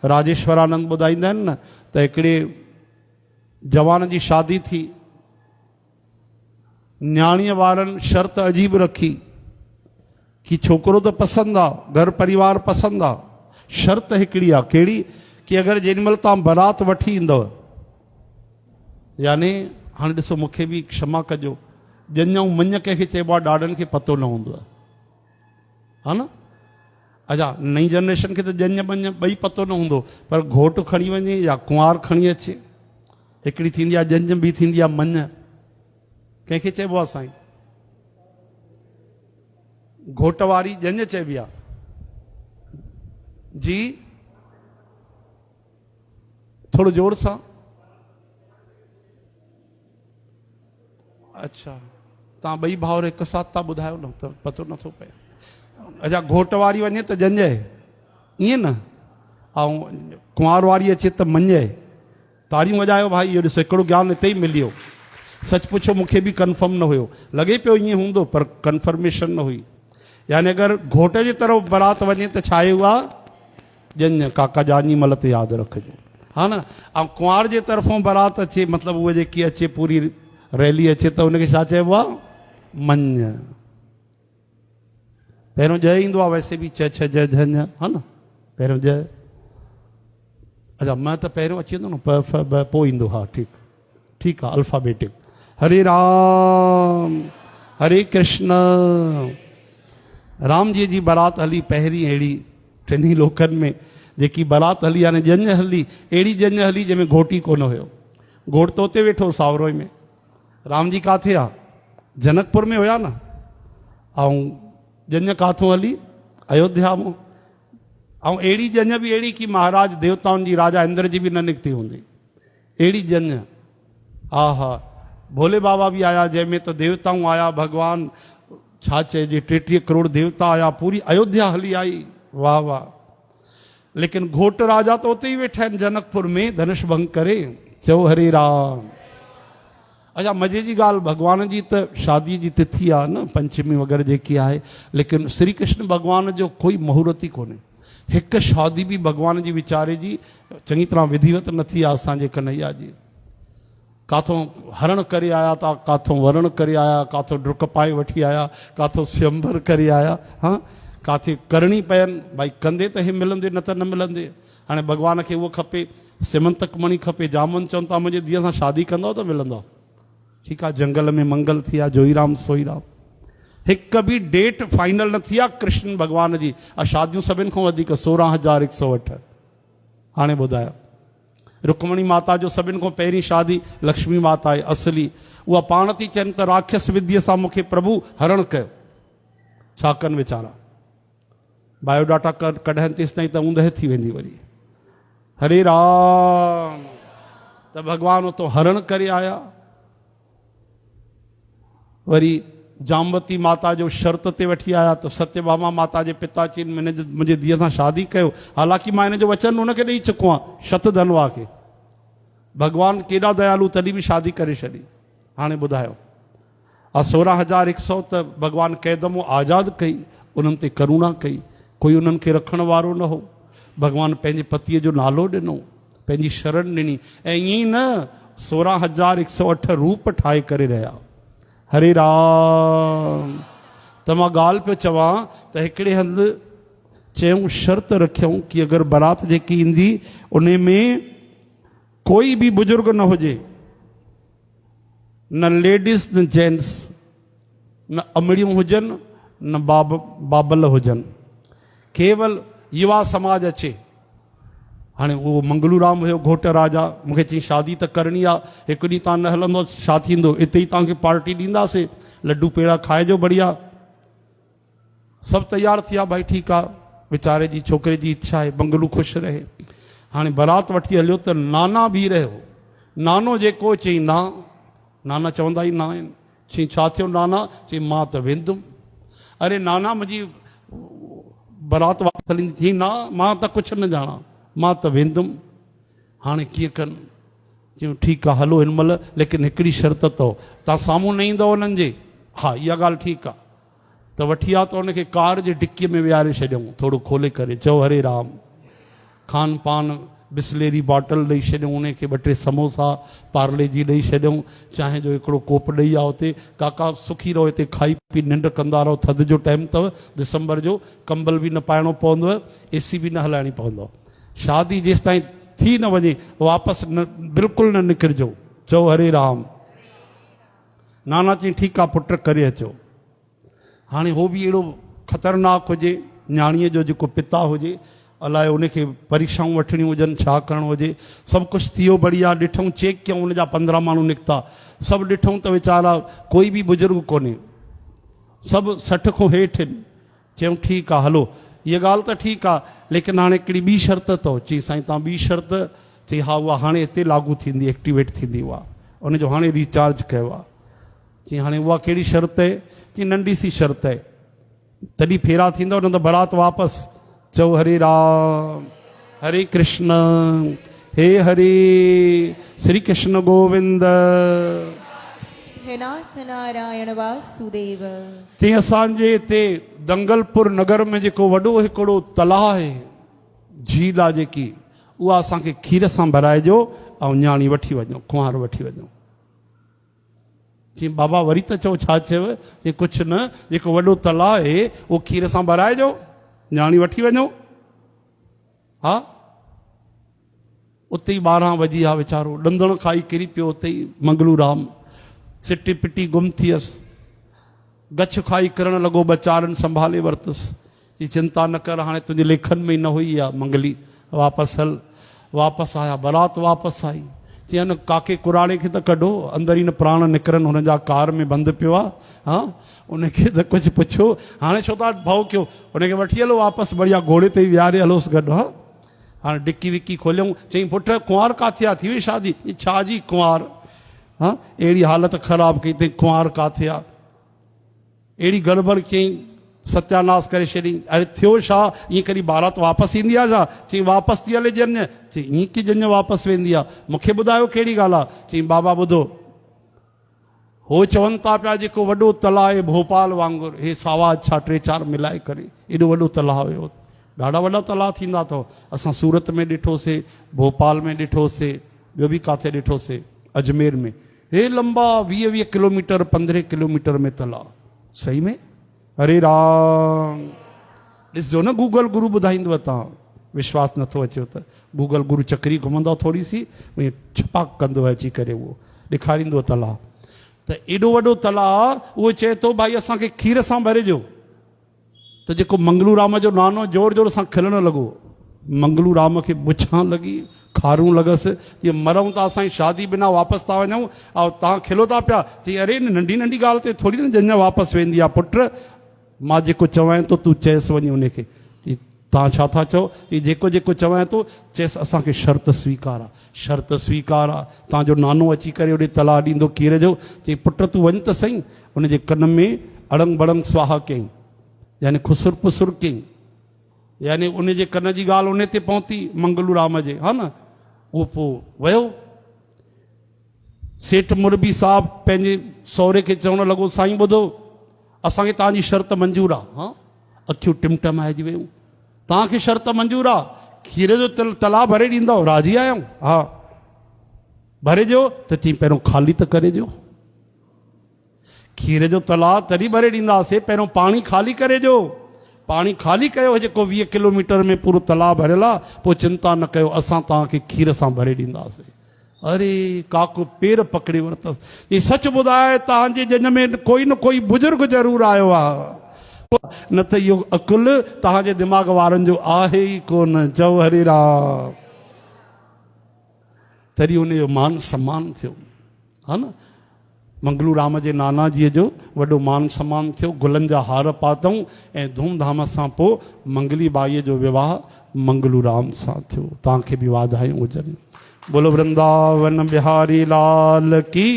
राजेश्वरानंद ॿुधाईंदा आहिनि न त हिकिड़े जवान जी शादी थी, न्याणीअ वारनि शर्त अजीब रखी कि छोकिरो त पसंदि आहे, घर परिवार पसंदि आहे, शर्त हिकिड़ी आहे, कहिड़ी कि अगरि जेॾीमहिल तव्हां बारात वठी ईंदव, यानी हाणे ॾिसो मूंखे बि क्षमा कजो, जंज ऐं मञ कंहिंखे चइबो आहे ॾाॾनि खे पतो न हूंदो आहे, हा न। अच्छा, नई जनरेशन खे त जंज मञ ॿई पतो न हूंदो, पर घोटु खणी वञे या कुंवार खणी अचे, हिकिड़ी थींदी आहे जंज, ॿी थींदी आहे मञ। कंहिंखे चइबो आहे साईं? घोट वारी जंज चइबी आहे जी। थोड़ो जोर सां। अच्छा, तव्हां ॿई भाउर हिकु साथ था ॿुधायो न त पतो नथो पए। अच्छा, घोट वारी वञे त जंज आहे, ईअं न, ऐं कुंवार वारी अचे त मंझ आहे। ताड़ियूं वॼायो भाई, इहो ॾिसो हिकिड़ो ज्ञान हिते ई मिलियो। सच पुछो, मूंखे बि कंफर्म न हुयो, लॻे पियो ईअं हूंदो पर कंफर्मेशन न हुई। यानी अगरि घोट जे तरफ़ बारात वञे त छा आहे उहा जंज, काका जानी मल ते यादि रखिजो, हा न। ऐं कुंवार जे तरफ़ां बारात अचे, मतिलबु उहा जेकी अचे पूरी रैली अचे त उनखे छा चइबो आहे? मञ। पहिरियों जय ईंदो आहे, वैसे बि छ छ जय झंझ, हा न, पहिरियों जय। अच्छा, मां त पहिरियों अची वेंदो न, प फ ब पोइ ईंदो, हा ठीकु ठीकु आहे, अल्फाबेटिक। हरे राम हरे कृष्ण। राम जी जी बारात हली पहिरीं अहिड़ी टिनी लोकनि में जेकी बारात हली, यानी जंज हली, अहिड़ी जंज हली जंहिंमें घोटी कोन हुयो। घोट त उते वेठो सावरो में, राम जी काथे आहे? जनकपुर में हुया न। ऐं जंज काथों हली? अयोध्या में। ऐं अहिड़ी जंज बि अहिड़ी कि महाराज देवताउनि जी, राजा इंद्र जी बि न निकिती हूंदी, अहिड़ी जंज। हा हा, भोले बाबा बि आया, जंहिंमें त देवताऊं आया, भगवान छा चइजे 33 करोड़ देवता आया, पूरी अयोध्या हली आई, वाह वाह। लेकिन घोट राजा तो उते ई वेठा आहिनि जनकपुर में, धनुष भंग करे। चओ हरे राम। अच्छा, मज़े जी ॻाल्हि, भॻवान जी त शादीअ जी तिथि आहे न, पंचमी वग़ैरह जेकी आहे, लेकिन श्री कृष्ण भॻवान जो कोई मुहूर्त ई कोन्हे। हिकु शादी बि भॻवान जी वीचारे जी चङी तरह विधिवत न थी आहे असांजे कन्हैया जी। काथों हरण करे आया था, काथों वरण करे आया, काथों डुक पाए वठी आया, काथों स्वयंवर करे आया, हाँ काथे करणी पयनि, भाई कंदे त हे मिलंदे, न त न मिलंदे। हाणे भॻवान खे उहो खपे, सिमंतक मणी खपे, जामन चवनि था मुंहिंजी धीअ सां शादी कंदव त मिलंदव। ठीकु आहे, जंगल में मंगल थी आहे, जोईराम सोईराम। हिकु बि डेट फाइनल न थी आहे कृष्ण भॻवान जी। शादियूं सभिनि खां वधीक 16,108। हाणे ॿुधायो, रुक्मणी माता जो सभिनि खां पहिरीं शादी लक्ष्मी माता आहे असली, उहा पाण थी चवनि त राक्षस विधीअ सां मूंखे प्रभु हरण कयो। छा कनि वीचारा, बायोडाटा कढनि तेसि ताईं त ऊंदहि थी वेंदी वरी। हरे राम। त भॻवान उतो हरण करे आया। वरी जामवती माता जो शर्त ते वठी आया त सत्यभामा माता जे पिता चईं मुंहिंजे धीअ सां शादी कयो। हालांकि मां हिन जो वचन हुनखे ॾेई चुको आहियां, शतधनवा खे। भॻवान केॾा दयालु, तॾहिं बि शादी करे छॾी। हाणे ॿुधायो, 16,100 त भॻवान कैदमो आज़ादु कई, उन्हनि ते करुणा कई, कोई उन्हनि खे रखण वारो न हो। भॻवान पंहिंजे पतीअ जो नालो ॾिनो, पंहिंजी शरण ॾिनी। ऐं ईअं ई न, 16,108 रूप ठाहे करे रहिया। हरे राम। त मां ॻाल्हि पियो चवां त हिकिड़े हंधि चयूं, शर्त रखियऊं कि अगरि बारात जेकी ईंदी उन में कोई बि बुजुर्ग न हुजे, न लेडीज़ न जेंट्स, न अमड़ियूं हुजनि न बाबल हुजनि, केवल युवा समाज अचे। हाणे उहो मंगलूराम हुयो घोट राजा, मूंखे चई शादी त करणी आहे, हिकु ॾींहुं तव्हां न हलंदो छा थींदो, हिते ई तव्हांखे पार्टी ॾींदासीं, लड्डू पेड़ा खाइजो बढ़िया। सभु तयारु थी विया, भाई ठीकु आहे, वीचारे जी छोकिरे जी इच्छा आहे, बंगलू ख़ुशि रहे। हाणे बारात वठी हलियो त नाना बि रहियो। नानो जेको चई ना, नाना चवंदा ई न आहिनि। चई छा थियो नाना? चई मां त वेंदुमि। अरे नाना मुंहिंजी बारात वापसि हली। चई ना, मां त कुझु न ॼाणा, मां त वेंदुमि। हाणे कीअं कनि? चयूं ठीकु आहे, हलो हिन महिल, लेकिन हिकिड़ी शर्त अथव, तव्हां साम्हूं न ईंदव उन्हनि जे। हा, इहा ॻाल्हि ठीकु आहे। त वठी आहे त हुनखे कार जे डिकीअ में विहारे छॾियऊं, थोरो खोले करे। चओ हरे राम। खान पान बिस्लेरी बॉटल ॾेई छॾियऊं, उनखे 2-3 समोसा पार्ले जी ॾेई छॾियऊं, चांहि जो हिकिड़ो कोप ॾेई आहे उते, काका सुखी रहो, हिते खाई पी निंड कंदा रहो, थधि जो टाइम अथव दिसंबर जो, कंबल बि न पाइणो पवंदव, एसी बि न हलाइणी पवंदव। शादी जेसि ताईं थी न वञे वापसि न बिल्कुलु न निकिरजो, चओ हरे राम। नाना चई ठीकु आहे पुट करे अचो। हाणे हो बि अहिड़ो ख़तरनाक हुजे, न्याणीअ जो जेको पिता हुजे, अलाए उनखे परीक्षाऊं वठणियूं हुजनि, छा करिणो हुजे, सभु कुझु थी वियो बढ़िया, ॾिठूं चेक कयूं, उनजा 15 माण्हू निकिता, सभु ॾिठूं त वीचारा कोई बि बुज़ुर्ग कोन्हे, सभु 60 खां हेठि आहिनि। चयूं ठीकु आहे हलो, इहा ॻाल्हि त ठीकु आहे, लेकिन हाणे हिकिड़ी ॿी शर्त अथव। चई साईं तव्हां ॿी शर्त? चई हा, उहा हाणे हिते लागू थींदी, एक्टिवेट थींदी, उहा उनजो हाणे रिचार्ज कयो आहे। चई हाणे उहा कहिड़ी शर्त आहे? चई नंढी सी शर्त आहे, तॾहिं फेरा थींदव न त बारात वापसि। चओ हरे राम, हरे कृष्ण, हे हरे श्री कृष्ण गोविंद, हे नाथ नारायण वासुदेव। ते असांजे हिते दंगलपुर नगर में जेको वॾो हिकिड़ो तलाउ आहे, झील आहे जेकी, उहा असांखे खीर सां भराइजो ऐं न्याणी वठी वञो, कुंवार वठी वञो। चई बाबा वरी त चओ छा चयव? चई कुझु न, जेको वॾो तलाउ आहे उहो खीर सां भराइजो, न्याणी वठी वञो। हा, उते ई 12 वॼी आहे, वीचारो ॾंदण खाई किरी पियो उते ई। मंगलू राम सिटी पिटी गुम थी वियसि, गछ खाई किरण लॻो, 2 चारनि संभाले वरितुसि। चई चिंता न कर, हाणे तुंहिंजे लेखनि में ई न हुई आहे मंगली, वापसि हल। वापसि आया, बारात वापसि आई। चई न काके कुराड़े खे त कढो, अंदरि ई न प्राण निकिरनि, हुनजा कार में बंदि पियो आहे। हा, उनखे त कुझु पुछो, हाणे छो था भउ कयो? उनखे वठी हलो वापसि, बढ़िया घोड़े ते विहारे हलोसि गॾु। हा, हाणे डिकी विकी खोलियऊं। चई पुट कुंवार काथे आहे, थी वई शादी? छा जी कुंवार? हा, अहिड़ी हालत ख़राबु कई अथई, कुंवार काथे आहे? अहिड़ी गड़बड़ कयईं, सत्यानाश करे छॾी। अरे थियो छा? ईअं कॾहिं बारात वापसि ईंदी आहे छा? चई वापसि थी हले ॼञ। चई ईअं की ॼञ वापसि वेंदी आहे? मूंखे ॿुधायो कहिड़ी ॻाल्हि आहे? चई बाबा ॿुधो, हो चवनि था पिया जेको वॾो तलाउ आहे भोपाल वांगुरु, हे सावा अच्छा 3-4 मिलाए करे एॾो वॾो तलाउ हुयो। ॾाढा वॾा तलाउ थींदा अथव। असां सूरत में ॾिठोसीं, भोपाल में ॾिठोसीं, ॿियो बि किथे ॾिठोसीं, अजमेर में। हे लंबा 20-20 किलोमीटर 15 किलोमीटर में तलाउ। सही में? हरे राम। ॾिसजो न, गूगल गुरु ॿुधाईंदव, तव्हां विश्वास नथो अचेव त गूगल गुरु चक्री घुमंदो थोरी सी, छपाक कंदो अची करे, उहो ॾेखारींदो तलाउ। त एॾो वॾो तलाउ, उहो चए थो भाई असांखे खीर सां भरिजो। त जेको मंगलू राम जो नानो जोर जोर सां खिलणु लॻो, मंगलू राम खे बुछां लॻी, खारूं लॻसि, ये मरूं था असांजी शादी बिना वापसि था वञूं, ऐं तव्हां खिलो था पिया। चई अरे नंढी नंढी ॻाल्हि ते थोरी न ॼञ वापसि वेंदी आहे पुट, मां जेको चवां थो तूं चएसि वञी उनखे। तव्हां छा था चओ? ही जेको जेको चवां थो चएसि असांखे शर्त स्वीकार आहे, शर्त स्वीकार आहे। तव्हांजो नानो अची करे होॾे तलाउ ॾींदो खीर जो। चई पुट तूं वञ त सही। उनजे कन में अड़ंग बड़ंग स्वाहा कयईं, यानी खुसुर पुसुर कयईं, यानी उनजे कन जी ॻाल्हि उन ते पहुती मंगलू राम जे। हा न, उहो पोइ वियो। सेठ मुरबी साहब पंहिंजे सहुरे खे चवणु लॻो, साईं ॿुधो, असांखे तव्हांजी शर्त मंज़ूरु आहे। हा, अखियूं टिमटमाइजी वियूं। तव्हांखे शर्त मंज़ूरु आहे, खीर जो तलाउ भरे ॾींदव? राज़ी आहियूं। हा, भरे ॾियो। त चई पहिरियों ख़ाली त करे ॾियो, खीर जो तलाउ तॾहिं भरे ॾींदासीं, पहिरियों पाणी ख़ाली करे ॾियो। पाणी ख़ाली कयो, जेको 20 किलोमीटर में पूरो तलाउ भरियल आहे, पोइ चिंता न कयो, असां तव्हांखे खीर सां भरे ॾींदासीं। अरे काको पेर पकड़े वरितसि। ही सच ॿुधाए, तव्हांजे ॼञ में कोई न कोई बुज़ुर्ग ज़रूरु आयो आहे, न त इहो अकुल तव्हांजे दिमाग़ वारनि जो आहे ई कोन। चओ हरे राम। तॾहिं उनजो मान सम्मान थियो। हा न, मंगलू राम जे नाना जीअ जो वॾो मान सम्मान थियो। गुलनि जा हार पातऊं ऐं धूमधाम सां पोइ मंगली बाईअ जो विवाह मंगलू राम सां थियो। तव्हांखे बि वाधायूं हुजनि। बोलो वृंदावन बिहारी लाल की।